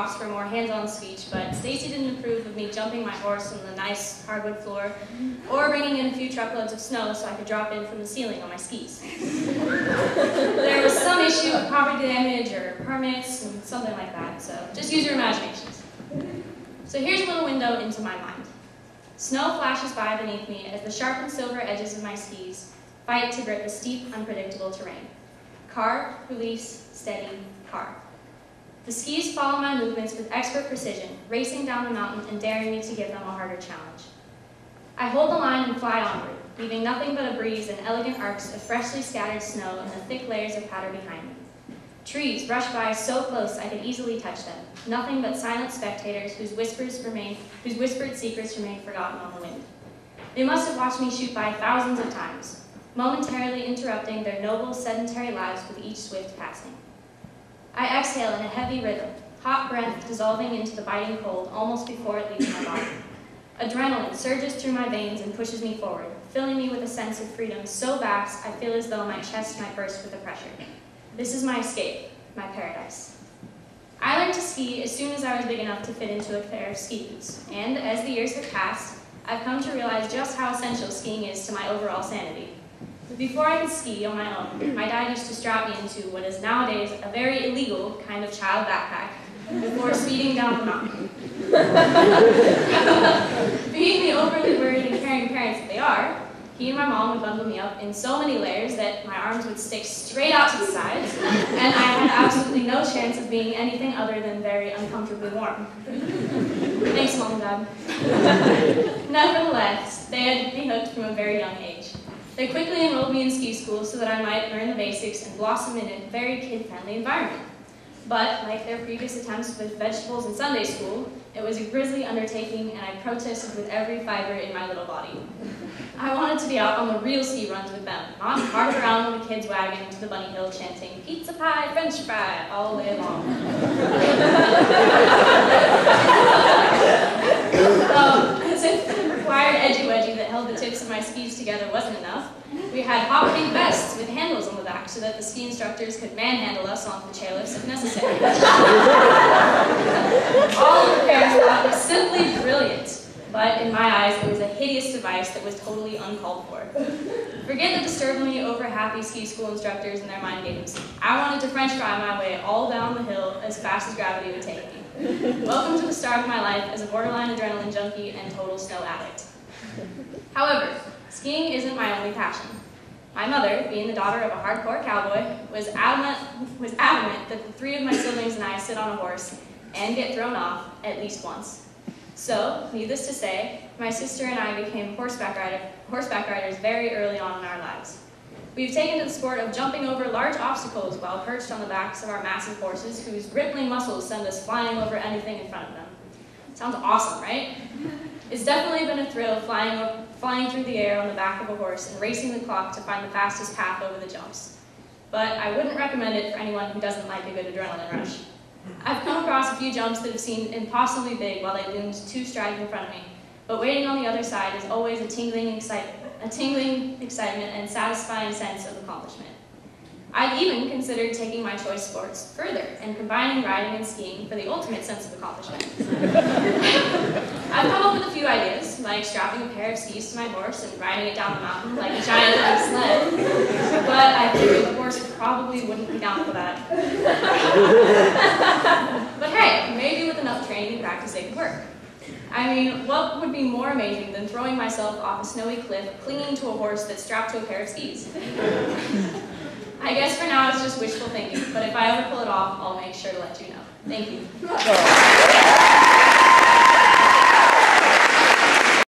props for more hands-on speech, but Stacy didn't approve of me jumping my horse on the nice hardwood floor, or bringing in a few truckloads of snow so I could drop in from the ceiling on my skis. There was some issue with property damage or permits and something like that, so just use your imaginations. So here's a little window into my mind. Snow flashes by beneath me as the sharp and silver edges of my skis fight to grip the steep, unpredictable terrain. Carve, release, steady, carve. The skis follow my movements with expert precision, racing down the mountain and daring me to give them a harder challenge. I hold the line and fly onward, leaving nothing but a breeze and elegant arcs of freshly scattered snow and the thick layers of powder behind me. Trees brush by so close I could easily touch them, nothing but silent spectators whose whispered secrets remain forgotten on the wind. They must have watched me shoot by thousands of times, momentarily interrupting their noble sedentary lives with each swift passing. I exhale in a heavy rhythm, hot breath dissolving into the biting cold almost before it leaves my body. Adrenaline surges through my veins and pushes me forward, filling me with a sense of freedom so vast I feel as though my chest might burst with the pressure. This is my escape, my paradise. I learned to ski as soon as I was big enough to fit into a pair of ski boots, and as the years have passed, I've come to realize just how essential skiing is to my overall sanity. Before I could ski on my own, my dad used to strap me into what is nowadays a very illegal kind of child backpack before speeding down the mountain. Being the overly worried and caring parents that they are, he and my mom would bundle me up in so many layers that my arms would stick straight out to the sides, and I had absolutely no chance of being anything other than very uncomfortably warm. Thanks, Mom and Dad. Nevertheless, they had me hooked from a very young age. They quickly enrolled me in ski school so that I might learn the basics and blossom in a very kid-friendly environment. But, like their previous attempts with vegetables in Sunday school, it was a grisly undertaking and I protested with every fiber in my little body. I wanted to be out on the real ski runs with them, not carted around in the kids' wagon to the bunny hill chanting, pizza pie, french fry, all the way along. As if the required edgy-wedgy that held the tips of my skis together wasn't enough, we had hot pink vests with handles on the back so that the ski instructors could manhandle us onto the chairlifts if necessary. All of the parents thought it was simply brilliant, but in my eyes it was a hideous device that was totally uncalled for. Forget the disturbingly over-happy ski school instructors and their mind games. I wanted to French fry my way all down the hill as fast as gravity would take me. Welcome to the start of my life as a borderline adrenaline junkie and total snow addict. However, skiing isn't my only passion. My mother, being the daughter of a hardcore cowboy, was adamant that the three of my siblings and I sit on a horse and get thrown off at least once. So, needless to say, my sister and I became horseback riders very early on in our lives. We've taken to the sport of jumping over large obstacles while perched on the backs of our massive horses whose rippling muscles send us flying over anything in front of them. Sounds awesome, right? It's definitely been a thrill flying through the air on the back of a horse and racing the clock to find the fastest path over the jumps. But I wouldn't recommend it for anyone who doesn't like a good adrenaline rush. I've come across a few jumps that have seemed impossibly big while they loomed two strides in front of me, but waiting on the other side is always a tingling excitement and satisfying sense of accomplishment. I've even considered taking my choice sports further and combining riding and skiing for the ultimate sense of accomplishment. I've come up with a few ideas, like strapping a pair of skis to my horse and riding it down the mountain like a giant sled, but I figured the horse probably wouldn't be down for that. But hey, maybe with enough training and practice it could work. I mean, what would be more amazing than throwing myself off a snowy cliff clinging to a horse that's strapped to a pair of skis? I guess for now it's just wishful thinking, but if I ever pull it off, I'll make sure to let you know. Thank you.